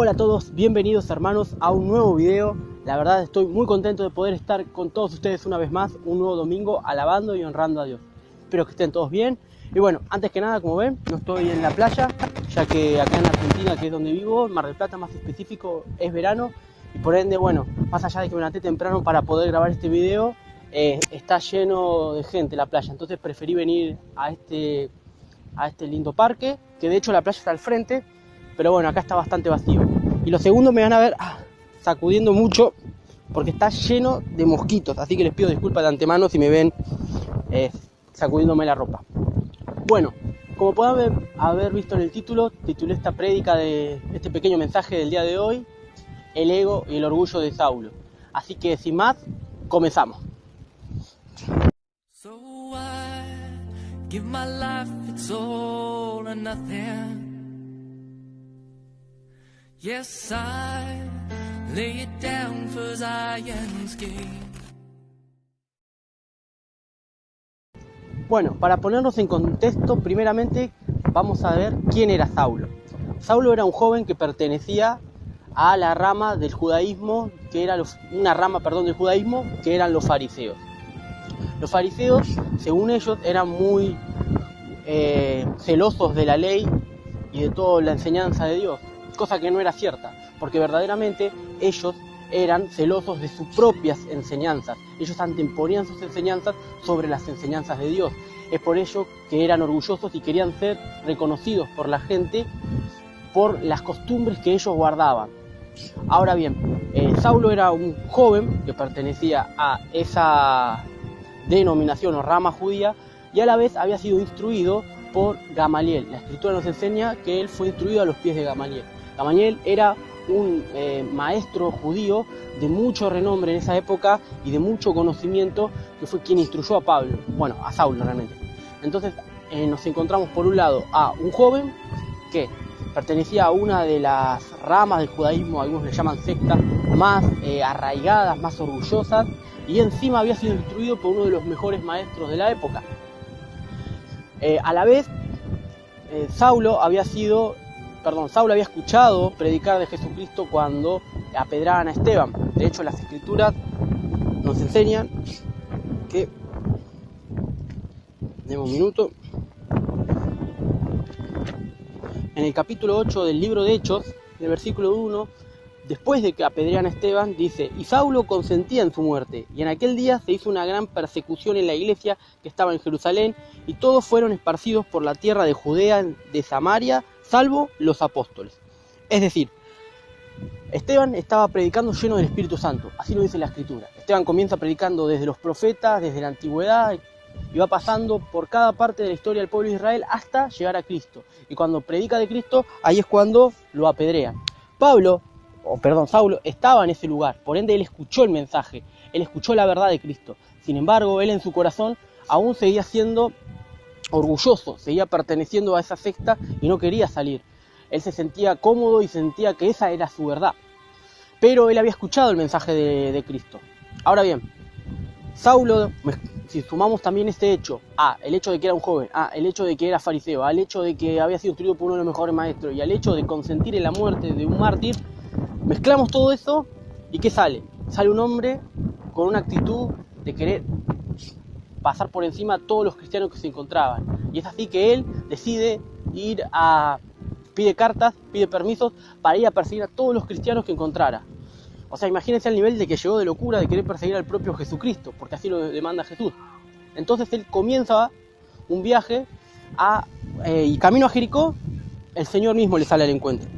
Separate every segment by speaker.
Speaker 1: Hola a todos, bienvenidos hermanos a un nuevo video. La verdad estoy muy contento de poder estar con todos ustedes una vez más, un nuevo domingo, alabando y honrando a Dios. Espero que estén todos bien. Y bueno, antes que nada, como ven, no estoy en la playa, ya que acá en Argentina, que es donde vivo, Mar del Plata más específico, es verano. Y por ende, bueno, más allá de que me levanté temprano para poder grabar este video, está lleno de gente la playa. Entonces preferí venir a este lindo parque, que de hecho la playa está al frente, pero bueno, acá está bastante vacío. Y lo segundo, me van a ver sacudiendo mucho porque está lleno de mosquitos, así que les pido disculpas de antemano si me ven sacudiéndome la ropa. Bueno, como pueden haber visto en el título, titulé esta prédica de este pequeño mensaje del día de hoy: el ego y el orgullo de Saulo. Así que sin más, comenzamos.
Speaker 2: So I give my life, it's all or nothing. Yes, I lay it down for Zion's gate.
Speaker 1: Bueno, para ponernos en contexto, primeramente vamos a ver quién era Saulo. Saulo era un joven que pertenecía a la rama del judaísmo, que era del judaísmo, que eran los fariseos. Los fariseos, según ellos, eran muy celosos de la ley y de toda la enseñanza de Dios, cosa que no era cierta, porque verdaderamente ellos eran celosos de sus propias enseñanzas. Ellos anteponían sus enseñanzas sobre las enseñanzas de Dios. Es por ello que eran orgullosos y querían ser reconocidos por la gente por las costumbres que ellos guardaban. Ahora bien, Saulo era un joven que pertenecía a esa denominación o rama judía, y a la vez había sido instruido por Gamaliel. La escritura nos enseña que él fue instruido a los pies de Gamaliel. Gamaliel era un maestro judío de mucho renombre en esa época y de mucho conocimiento, que fue quien instruyó a Saulo realmente. Entonces nos encontramos por un lado a un joven que pertenecía a una de las ramas del judaísmo, algunos le llaman sectas, más arraigadas, más orgullosas, y encima había sido instruido por uno de los mejores maestros de la época. A la vez, Saulo había escuchado predicar de Jesucristo cuando apedreaban a Esteban. De hecho, las escrituras nos enseñan que... Deme un minuto. En el capítulo 8 del libro de Hechos, en el versículo 1, después de que apedrean a Esteban, dice: y Saulo consentía en su muerte, y en aquel día se hizo una gran persecución en la iglesia que estaba en Jerusalén, y todos fueron esparcidos por la tierra de Judea, de Samaria, salvo los apóstoles. Es decir, Esteban estaba predicando lleno del Espíritu Santo, así lo dice la Escritura. Esteban comienza predicando desde los profetas, desde la antigüedad, y va pasando por cada parte de la historia del pueblo de Israel hasta llegar a Cristo. Y cuando predica de Cristo, ahí es cuando lo apedrean. Saulo estaba en ese lugar, por ende él escuchó el mensaje, él escuchó la verdad de Cristo. Sin embargo, él en su corazón aún seguía siendo orgulloso, seguía perteneciendo a esa secta y no quería salir. Él se sentía cómodo y sentía que esa era su verdad, pero él había escuchado el mensaje de Cristo. Ahora bien, Saulo, si sumamos también este hecho el hecho de que era un joven, el hecho de que era fariseo, al hecho de que había sido instruido por uno de los mejores maestros y al hecho de consentir en la muerte de un mártir, mezclamos todo eso y ¿qué sale? Sale un hombre con una actitud de querer pasar por encima a todos los cristianos que se encontraban. Y es así que él decide pide cartas, pide permisos para ir a perseguir a todos los cristianos que encontrara. O sea, imagínense el nivel de que llegó de locura de querer perseguir al propio Jesucristo, porque así lo demanda Jesús. Entonces él comienza un viaje y camino a Jericó, el Señor mismo le sale al encuentro.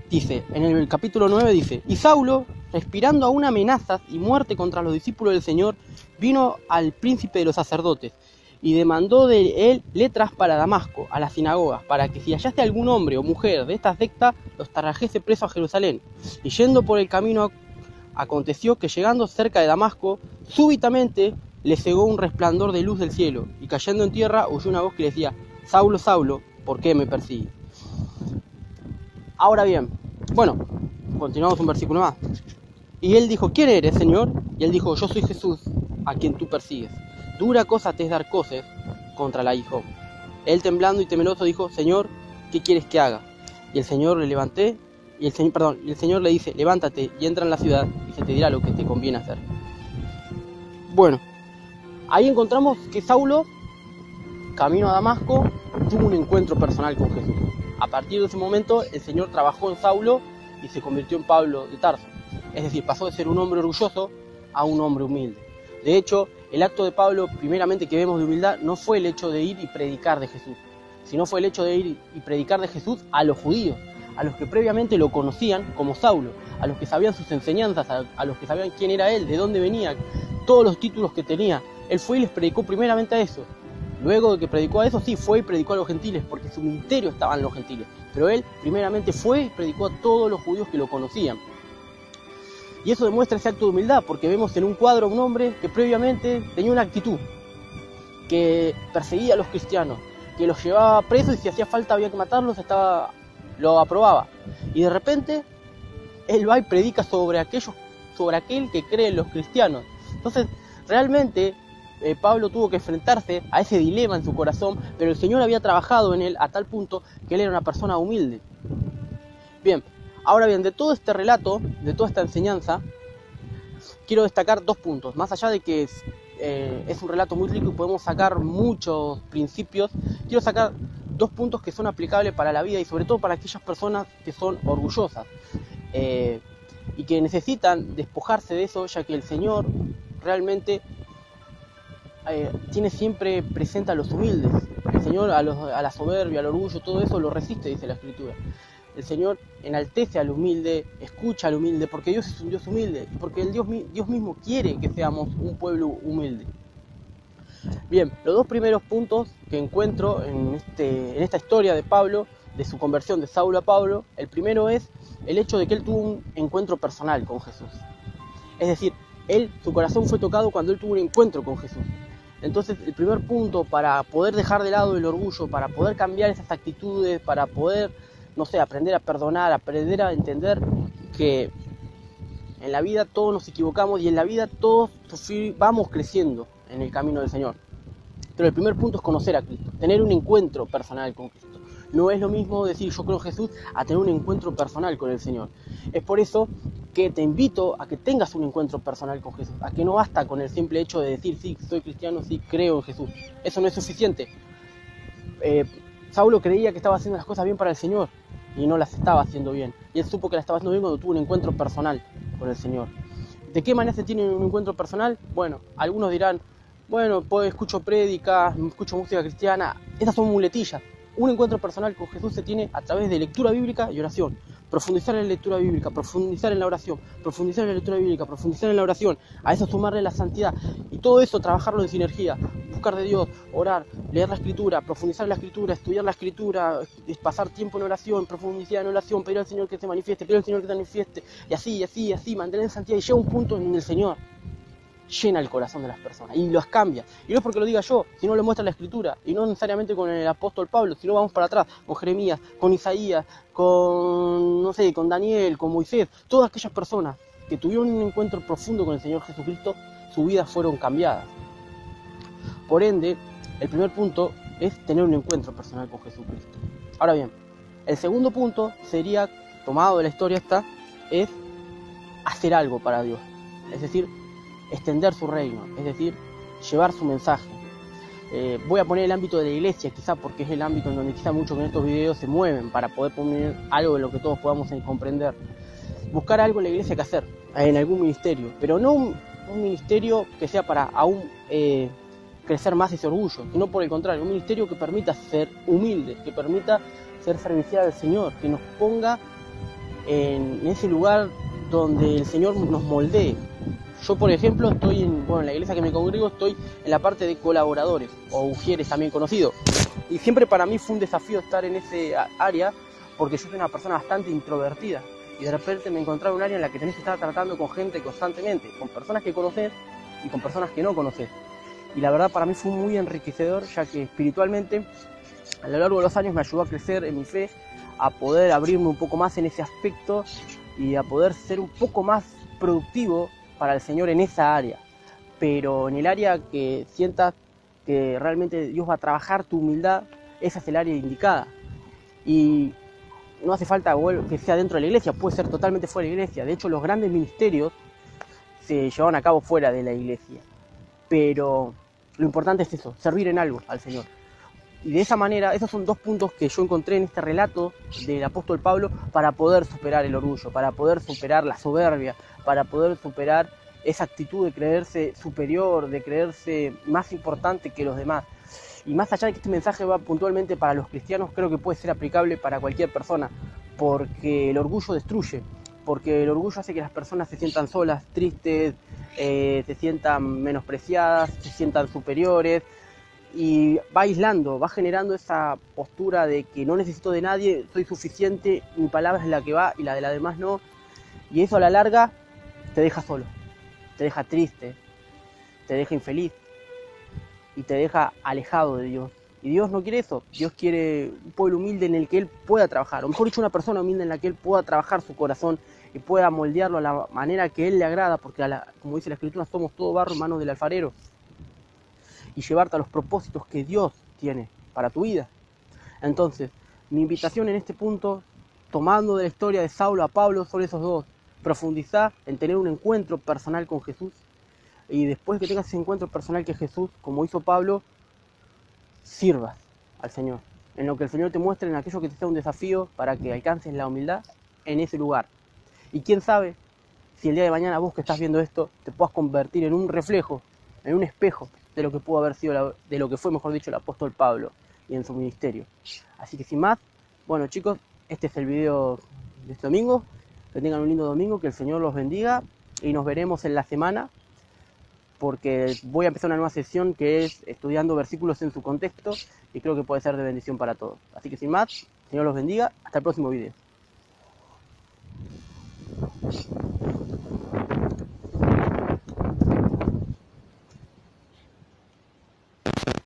Speaker 1: Dice, en el capítulo 9 dice: y Saulo, respirando aún amenazas y muerte contra los discípulos del Señor, vino al príncipe de los sacerdotes y demandó de él letras para Damasco, a las sinagogas, para que si hallase algún hombre o mujer de esta secta, los trajese preso a Jerusalén. Y yendo por el camino, aconteció que llegando cerca de Damasco, súbitamente le cegó un resplandor de luz del cielo, y cayendo en tierra oyó una voz que le decía: Saulo, Saulo, ¿por qué me persigues? Ahora bien, continuamos un versículo más. Y él dijo: ¿quién eres, Señor? Y él dijo: yo soy Jesús, a quien tú persigues. dura cosa te es dar coces contra la hijo. Él temblando y temeroso dijo, Señor, ¿qué quieres que haga? Y el Señor y el Señor le dice, levántate y entra en la ciudad y se te dirá lo que te conviene hacer. Bueno, ahí encontramos que Saulo, camino a Damasco, tuvo un encuentro personal con Jesús. A partir de ese momento, el Señor trabajó en Saulo y se convirtió en Pablo de Tarso. Es decir, pasó de ser un hombre orgulloso a un hombre humilde. De hecho, el acto de Pablo, primeramente que vemos de humildad, no fue el hecho de ir y predicar de Jesús, sino fue el hecho de ir y predicar de Jesús a los judíos, a los que previamente lo conocían como Saulo, a los que sabían sus enseñanzas, a los que sabían quién era él, de dónde venía, todos los títulos que tenía. Él fue y les predicó primeramente a eso. Luego de que predicó a eso, sí, fue y predicó a los gentiles, porque su ministerio estaba en los gentiles. Pero él primeramente fue y predicó a todos los judíos que lo conocían. Y eso demuestra ese acto de humildad, porque vemos en un cuadro a un hombre que previamente tenía una actitud, que perseguía a los cristianos, que los llevaba presos y si hacía falta había que matarlos, lo aprobaba. Y de repente, él va y predica sobre aquel que cree en los cristianos. Entonces, realmente, Pablo tuvo que enfrentarse a ese dilema en su corazón, pero el Señor había trabajado en él a tal punto que él era una persona humilde. Bien, ahora bien, de todo este relato, de toda esta enseñanza, quiero destacar 2 puntos. Más allá de que es un relato muy rico y podemos sacar muchos principios, quiero sacar 2 puntos que son aplicables para la vida y sobre todo para aquellas personas que son orgullosas y que necesitan despojarse de eso, ya que el Señor realmente tiene siempre presente a los humildes. El Señor a la soberbia, al orgullo, todo eso lo resiste, dice la Escritura. El Señor enaltece al humilde, escucha al humilde, porque Dios es un Dios humilde, porque Dios mismo quiere que seamos un pueblo humilde. Bien, los 2 primeros puntos que encuentro en esta historia de Pablo, de su conversión de Saulo a Pablo, el primero es el hecho de que él tuvo un encuentro personal con Jesús. Es decir, su corazón fue tocado cuando él tuvo un encuentro con Jesús. Entonces, el primer punto para poder dejar de lado el orgullo, para poder cambiar esas actitudes, para poder, aprender a perdonar, aprender a entender que en la vida todos nos equivocamos y en la vida todos vamos creciendo en el camino del Señor. Pero el primer punto es conocer a Cristo, tener un encuentro personal con Cristo. No es lo mismo decir yo creo en Jesús a tener un encuentro personal con el Señor. Es por eso que te invito a que tengas un encuentro personal con Jesús, a que no basta con el simple hecho de decir sí, soy cristiano, sí, creo en Jesús. Eso no es suficiente. Saulo creía que estaba haciendo las cosas bien para el Señor y no las estaba haciendo bien. Y él supo que las estaba haciendo bien cuando tuvo un encuentro personal con el Señor. ¿De qué manera se tiene un encuentro personal? Bueno, algunos dirán, pues escucho prédicas, escucho música cristiana. Esas son muletillas. Un encuentro personal con Jesús se tiene a través de lectura bíblica y oración. Profundizar en la lectura bíblica, profundizar en la oración, profundizar en la lectura bíblica, profundizar en la oración. A eso sumarle la santidad. Y todo eso trabajarlo en sinergia. Buscar de Dios, orar, leer la Escritura, profundizar en la Escritura, estudiar la Escritura, pasar tiempo en oración, profundizar en oración, pedir al Señor que se manifieste, pedir al Señor que se manifieste. Y así, mantener en santidad. Y llega un punto en donde el Señor llena el corazón de las personas y los cambia. Y no es porque lo diga yo, sino lo muestra la Escritura. Y no necesariamente con el apóstol Pablo, sino vamos para atrás, con Jeremías, con Isaías, con Daniel, con Moisés. Todas aquellas personas que tuvieron un encuentro profundo con el Señor Jesucristo, sus vidas fueron cambiadas. Por ende, el primer punto es tener un encuentro personal con Jesucristo. Ahora bien, el segundo punto sería, tomado de la historia es hacer algo para Dios. Es decir, extender su reino, es decir, llevar su mensaje. Voy a poner el ámbito de la iglesia, quizá porque es el ámbito en donde quizá muchos en estos videos se mueven para poder poner algo de lo que todos podamos comprender. Buscar algo en la iglesia que hacer, en algún ministerio, pero no un ministerio que sea para aún crecer más ese orgullo, sino por el contrario, un ministerio que permita ser humilde, que permita ser servicial al Señor, que nos ponga en ese lugar donde el Señor nos moldee. Yo, por ejemplo, estoy en la iglesia que me congrego, estoy en la parte de colaboradores, o ujieres también conocido. Y siempre para mí fue un desafío estar en ese área, porque yo soy una persona bastante introvertida. Y de repente me encontraba en un área en la que tenés que estar tratando con gente constantemente, con personas que conocés y con personas que no conocés. Y la verdad para mí fue muy enriquecedor, ya que espiritualmente, a lo largo de los años me ayudó a crecer en mi fe, a poder abrirme un poco más en ese aspecto y a poder ser un poco más productivo para el Señor en esa área. pero en el área que sientas que realmente Dios va a trabajar tu humildad, esa es el área indicada. Y no hace falta que sea dentro de la iglesia, puede ser totalmente fuera de la iglesia. De hecho, los grandes ministerios se llevan a cabo fuera de la iglesia. Pero lo importante es eso, servir en algo al Señor. Y de esa manera, esos son 2 puntos que yo encontré en este relato del apóstol Pablo para poder superar el orgullo, para poder superar la soberbia, para poder superar esa actitud de creerse superior, de creerse más importante que los demás. Y más allá de que este mensaje va puntualmente para los cristianos, creo que puede ser aplicable para cualquier persona, porque el orgullo destruye, porque el orgullo hace que las personas se sientan solas, tristes, se sientan menospreciadas, se sientan superiores, y va aislando, va generando esa postura de que no necesito de nadie, soy suficiente, mi palabra es la que va y la de las demás no, y eso a la larga te deja solo, te deja triste, te deja infeliz y te deja alejado de Dios. Y Dios no quiere eso, Dios quiere un pueblo humilde en el que Él pueda trabajar, o mejor dicho, una persona humilde en la que Él pueda trabajar su corazón y pueda moldearlo a la manera que Él le agrada, porque como dice la Escritura, somos todo barro en manos del alfarero, y llevarte a los propósitos que Dios tiene para tu vida. Entonces, mi invitación en este punto, tomando de la historia de Saulo a Pablo, son esos 2. Profundizar en tener un encuentro personal con Jesús, y después que tengas ese encuentro personal con Jesús, como hizo Pablo, sirvas al Señor, en lo que el Señor te muestre, en aquello que te sea un desafío para que alcances la humildad en ese lugar. Y quién sabe si el día de mañana vos que estás viendo esto te puedas convertir en un reflejo, en un espejo de lo que pudo haber sido, de lo que fue, mejor dicho, el apóstol Pablo y en su ministerio. Así que sin más, bueno chicos, este es el video de este domingo. Que tengan un lindo domingo, que el Señor los bendiga y nos veremos en la semana, porque voy a empezar una nueva sesión que es estudiando versículos en su contexto y creo que puede ser de bendición para todos. Así que sin más, el Señor los bendiga, hasta el próximo video.